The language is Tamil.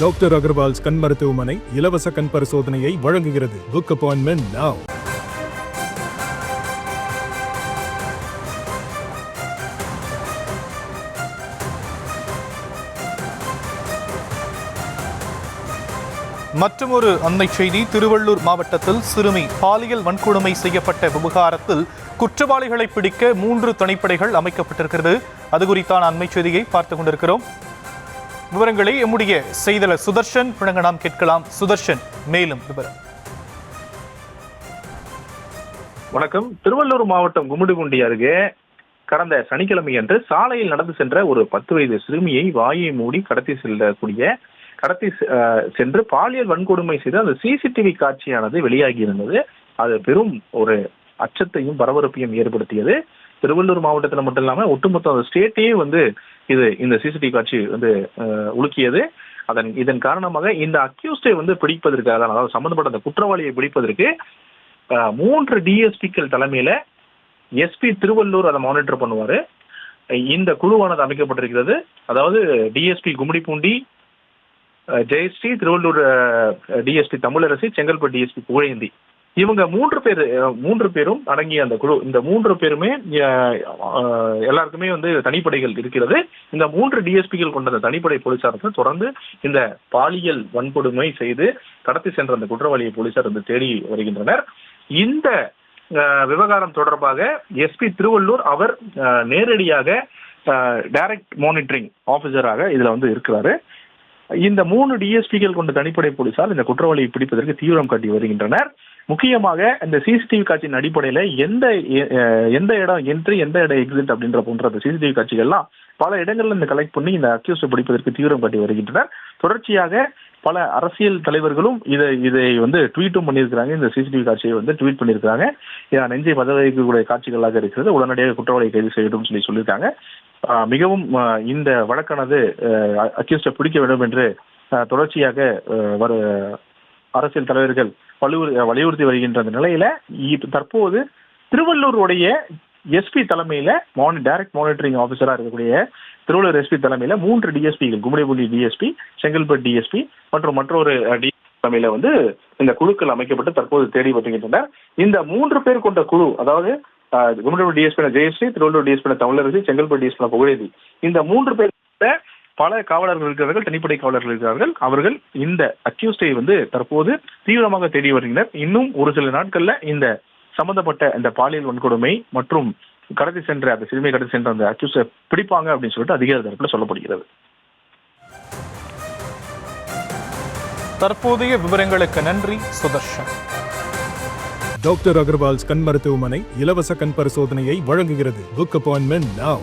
டாக்டர் அகர்வால்ஸ் கண் மருத்துவமனை இலவச கண் பரிசோதனையை வழங்குகிறது. Book appointment now. மற்றொரு அண்மை செய்தி. திருவள்ளூர் மாவட்டத்தில் சிறுமி பாலியல் வன்கொடுமை செய்யப்பட்ட விவகாரத்தில் குற்றவாளிகளை பிடிக்க 3 தனிப்படைகள் அமைக்கப்பட்டிருக்கிறது. அது குறித்தான அண்மை செய்தியை பார்த்துக் கொண்டிருக்கிறோம். விவரங்களை எம்முடைய செய்தியாளர் சுதர்ஷன் வழங்க நாம் கேட்கலாம். சுதர்ஷன், மேலும் விவரம். வணக்கம். திருவள்ளூர் மாவட்டம் கும்மிடிப்பூண்டி அருகே கடந்த சனிக்கிழமை அன்று சாலையில் நடந்து சென்ற ஒரு 10 வயது சிறுமியை வாயை மூடி கடத்தி சென்று பாலியல் வன்கொடுமை செய்து அந்த சிசிடிவி காட்சியானது வெளியாகி இருந்தது. அது பெரும் ஒரு அச்சத்தையும் பரபரப்பையும் ஏற்படுத்தியது. திருவள்ளூர் மாவட்டத்தில் மட்டும் இல்லாம ஒட்டுமொத்த ஸ்டேட்டையே இந்த சிசிடிவி காட்சி உலுக்கியது. இதன் காரணமாக இந்த அக்யூஸ்டை பிடிப்பதற்காக, அதாவது சம்பந்தப்பட்ட அந்த குற்றவாளியை பிடிப்பதற்கு 3 டிஎஸ்பிக்கள் தலைமையில எஸ்பி திருவள்ளூர் அதை மானிட்டர் பண்ணுவாரு. இந்த குழுவானது அமைக்கப்பட்டிருக்கிறது. அதாவது DSP Gummidipoondi, Jayashree, Tiruvallur DSP Tamilarasi, Chengalpattu DSP Pugazhendhi, இவங்க 3 பேரும் அடங்கிய அந்த குழு. இந்த 3 பேருமே எல்லாருக்குமே தனிப்படைகள் இருக்கிறது. இந்த 3 டிஎஸ்பிகள் கொண்ட அந்த தனிப்படை போலீசார் தொடர்ந்து இந்த பாலியல் வன்கொடுமை செய்து கடத்தி சென்ற அந்த குற்றவாளியை போலீசார் தேடி வருகின்றனர். இந்த விவகாரம் தொடர்பாக எஸ்பி திருவள்ளூர் அவர் நேரடியாக டைரக்ட் மானிட்டரிங் ஆபீசராக இதுல இருக்கிறாரு. இந்த 3 டிஎஸ்பிகள் கொண்ட தனிப்படை போலீசார் இந்த குற்றவாளியை பிடிப்பதற்கு தீவிரம் காட்டி வருகின்றனர். முக்கியமாக இந்த சிசிடிவி காட்சியின் அடிப்படையில எந்த இடம் என்ட்ரி, எந்த இடம் எக்ஸிட் அப்படின்ற போன்ற அந்த சிசிடிவி காட்சிகள்லாம் பல இடங்கள்ல கலெக்ட் பண்ணி இந்த அக்யூஸ்டை பிடிப்பதற்கு தீவிரம் காட்டி வருகின்றனர். தொடர்ச்சியாக பல அரசியல் தலைவர்களும் இதை ட்வீட்டும் பண்ணியிருக்கிறாங்க. இந்த சிசிடிவி காட்சியை ட்வீட் பண்ணியிருக்காங்க. நெஞ்சை பத வைக்கக்கூடிய காட்சிகளாக இருக்கிறது. உடனடியாக குற்றவாளியை கைது செய்யட்டும் சொல்லியிருக்காங்க. மிகவும் இந்த வழக்கானது அக்யூஸ்டை பிடிக்க வேண்டும் என்று தொடர்ச்சியாக அரசியல் தலைவர்கள் வலியுறுத்தி வருகின்ற அந்த நிலையில தற்போது திருவள்ளூருடைய எஸ்பி தலைமையில டைரக்ட் மானிட்டரிங் ஆபீசரா இருக்கக்கூடிய திருவள்ளூர் எஸ்பி தலைமையில 3 டிஎஸ்பிகள், கும்மிடிப்பூண்டி டிஎஸ்பி, செங்கல்பட்டு டிஎஸ்பி மற்றும் மற்றொரு டிஎஸ்பி தலைமையில இந்த குழுக்கள் அமைக்கப்பட்டு தற்போது தேடி வருகின்றனர். இந்த 3 பேர் கொண்ட குழு, அதாவது Gummidipoondi DSP Jayashree, Tiruvallur DSP Tamilarasi, Chengalpattu DSP Pugazhendhi, இந்த 3 பேர் பல காவலர்கள் இருக்கிறார்கள், தனிப்படை காவலர்கள் இருக்கிறார்கள். அவர்கள் இந்த அக்யூஸ்டை தற்போது தீவிரமாக தேடி வருகின்றனர். இன்னும் ஒரு சில நாட்கள்ல இந்த சம்பந்தப்பட்ட இந்த பாலியல் வன்கொடுமை மற்றும் அந்த சிறுமியை கடத்தி சென்ற அந்த அக்யூஸ்டை பிடிப்பாங்க அப்படின்னு சொல்லிட்டு அதிகாரி தரப்புல சொல்லப்படுகிறது. தற்போதைய விவரங்களுக்கு நன்றி சுதர்ஷன். டாக்டர் அகர்வால்ஸ் கண் மருத்துவமனை இலவச கண் பரிசோதனையை வழங்குகிறது. Book appointment now.